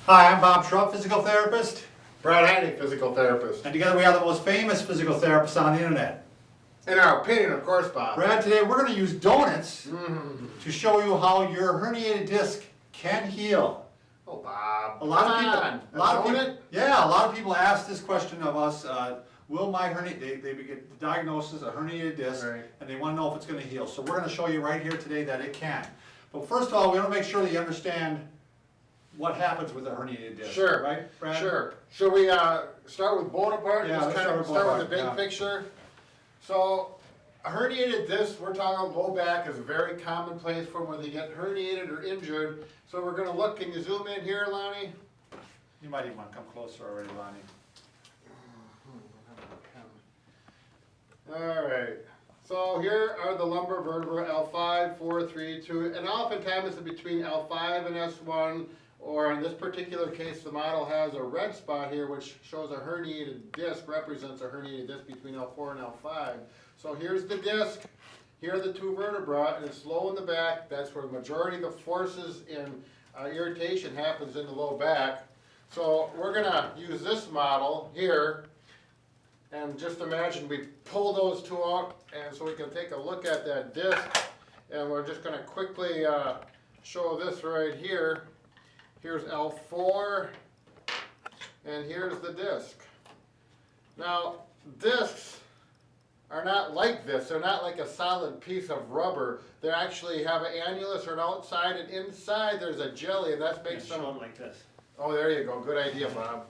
Hi, I'm Bob Schrupp, physical therapist, Brad Heineck, physical therapist. and together we are the most famous physical therapists on the internet. In our opinion, of course, Bob. Brad, today we're going to use donuts to show you how your herniated disc can heal. Oh, Bob. A lot of people ask this question of us, will my hernia, they get the diagnosis of herniated disc, Right. and they want to know if it's going to heal. So we're going to show you right here today that it can. But first of all, we want to make sure that you understand what happens with a herniated disc. Sure. Right, Brad? Sure. Should we start with bone apart? Yeah, Just let's kind start of with start bone with the big apart, yeah. picture. So, a herniated disc, we're talking low back, is a very common place for when they get herniated or injured. So we're going to look, can you zoom in here, Lonnie? You might even want to come closer already, Lonnie. Alright, so here are the lumbar vertebra, L5, 4, 3, 2, and oftentimes it's between L5 and S1, or in this particular case, the model has a red spot here which shows a herniated disc, represents a herniated disc between L4 and L5. So here's the disc, here are the two vertebrae, and it's low in the back. That's where the majority of the forces in irritation happens in the low back. So we're going to use this model here. And just imagine we pull those two out, and so we can take a look at that disc. And we're just going to quickly show this right here. Here's L4, and here's the disc. Now, discs are not like this. They're not like a solid piece of rubber. They actually have an annulus or an outside, and inside there's a jelly, and that makes them like this. Oh, there you go. Good idea, Bob.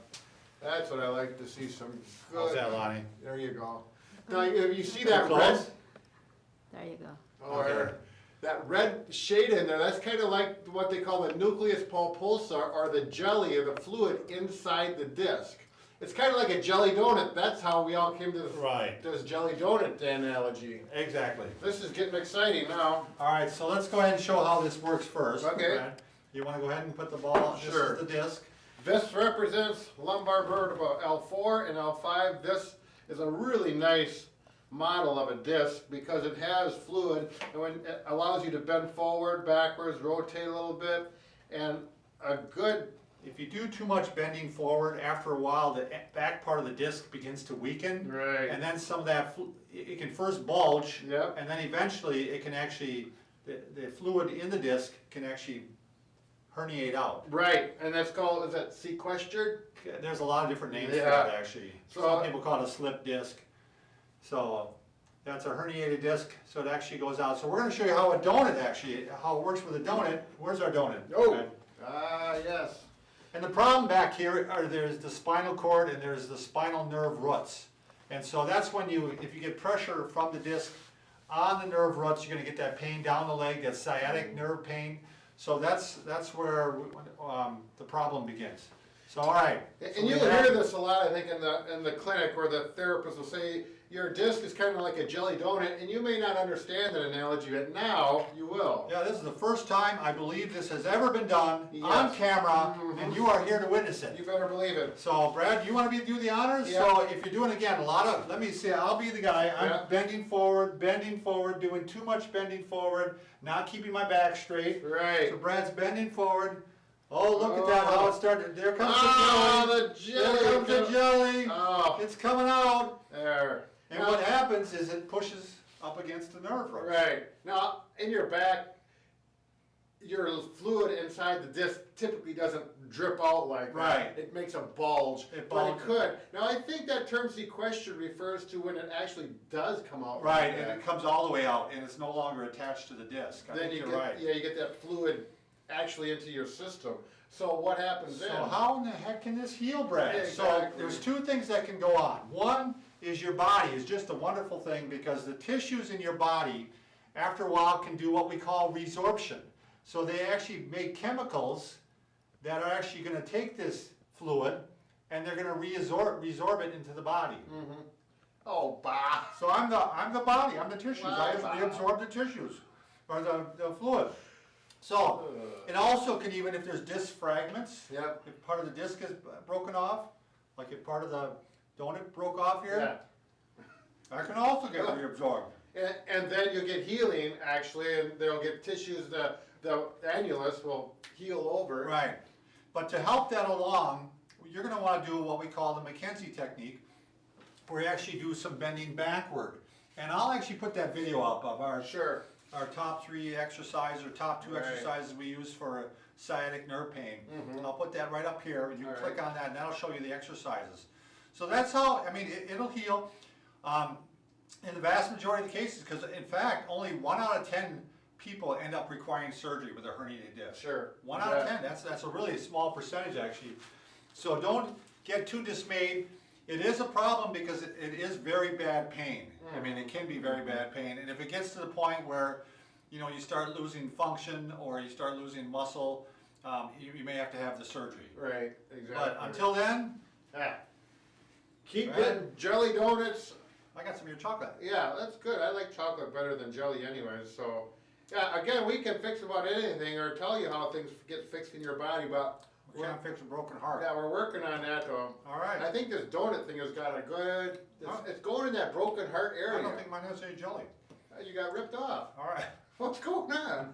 That's what I like to see. Some good. How's that, Lonnie? There you go. Now you see that Close? red? There you go. Oh, Okay. there. That red shade in there. That's kind of like what they call the Nucleus Pulposus, or the jelly or the fluid inside the disc. It's kind of like a jelly donut. That's how we all came to this, Right. this jelly donut analogy. Exactly. This is getting exciting now. All right, so let's go ahead and show how this works first. Okay. Brad. You want to go ahead and put the ball, Sure. This is the disc. This represents lumbar vertebra L4 and L5. This is a really nice model of a disc because it has fluid, and when it allows you to bend forward, backwards, rotate a little bit, and a good. If you do too much bending forward, after a while the back part of the disc begins to weaken. Right. And then some of that, it can first bulge. Yep. And then eventually it can actually, the fluid in the disc can actually herniate out. Right, and that's called, is that sequestered? There's a lot of different names for Yeah. it actually. So- Some people call it a slip disc. So that's a herniated disc, so it actually goes out. So we're going to show you how a donut actually, how it works with a donut. Where's our donut? Oh, Okay. yes. And the problem back here are there's the spinal cord and there's the spinal nerve roots. And so that's when if you get pressure from the disc on the nerve roots, you're going to get that pain down the leg, that sciatic nerve pain. So that's where the problem begins. So all right. So And we you'll have- hear this a lot, I think, in the clinic where the therapist will say, your disc is kind of like a jelly donut, and you may not understand that analogy, but now you will. Yeah, this is the first time I believe this has ever been done on Yes. camera, and you are here to witness it. You better believe it. So Brad, you want to do the honors? Yeah. So if you're doing again, let me see, I'll be the guy. I'm Yeah. bending forward, doing too much bending forward, not keeping my back straight. Right. So Brad's bending forward. Oh, look at that, how it started. There comes Ah, the the jelly. jelly. There comes the jelly. Oh, It's coming out. there. And Now- what happens is it pushes up against the nerve root. Right. Now, in your back, your fluid inside the disc typically doesn't drip out like that. Right. It makes a bulge. It But it bulges. could. Now, I think that term sequestered refers to when it actually does come out. Right, like and that. it comes all the way out, and it's no longer attached to the disc. I Then think you you're get, right. yeah, you get that fluid actually into your system. So what happens So then? how in the heck can this heal, Brad? So Exactly. there's two things that can go on. One is your body is just a wonderful thing because the tissues in your body, after a while, can do what we call resorption. So they actually make chemicals that are actually going to take this fluid and they're going to resorb it into the body. Mm-hmm. Oh, bah. So I'm the body, I'm the tissues. I Wow. reabsorb the tissues or the fluid. So it also can, even if there's disc fragments, Yep. if part of the disc is broken off, like if part of the donut broke off here, Yeah. that can also get reabsorbed. And then you'll get healing actually, and they'll get tissues. The annulus will heal over. Right. But to help that along, you're gonna wanna do what we call the Mckenzie Technique, where you actually do some bending backward. And I'll actually put that video up of our Sure. our top 3 exercises or top 2 Right. exercises we use for sciatic nerve pain. Mhm. I'll put that right up here, and you All click right. on that, and that'll show you the exercises. So that's how, I mean, it'll heal in the vast majority of the cases, because in fact, only 1 out of 10 people end up requiring surgery with a herniated disc. Sure. 1 out of Yeah. 10, that's a really small percentage actually. So don't get too dismayed. It is a problem because it is very bad pain. I mean, it can be very bad pain, and if it gets to the point where, you know, you start losing function or you start losing muscle, you may have to have the surgery. Right, exactly. But until then, Yeah. Keep Right. getting jelly donuts. I got some of your chocolate. Yeah, that's good. I like chocolate better than jelly anyways, so. Yeah, again, we can fix about anything or tell you how things get fixed in your body, but We can't fix a broken heart. yeah, we're working on that though. All right. I think this donut thing has got a good, Huh? it's going in that broken heart I area. don't think mine has any jelly. You got ripped off. All right. What's going on?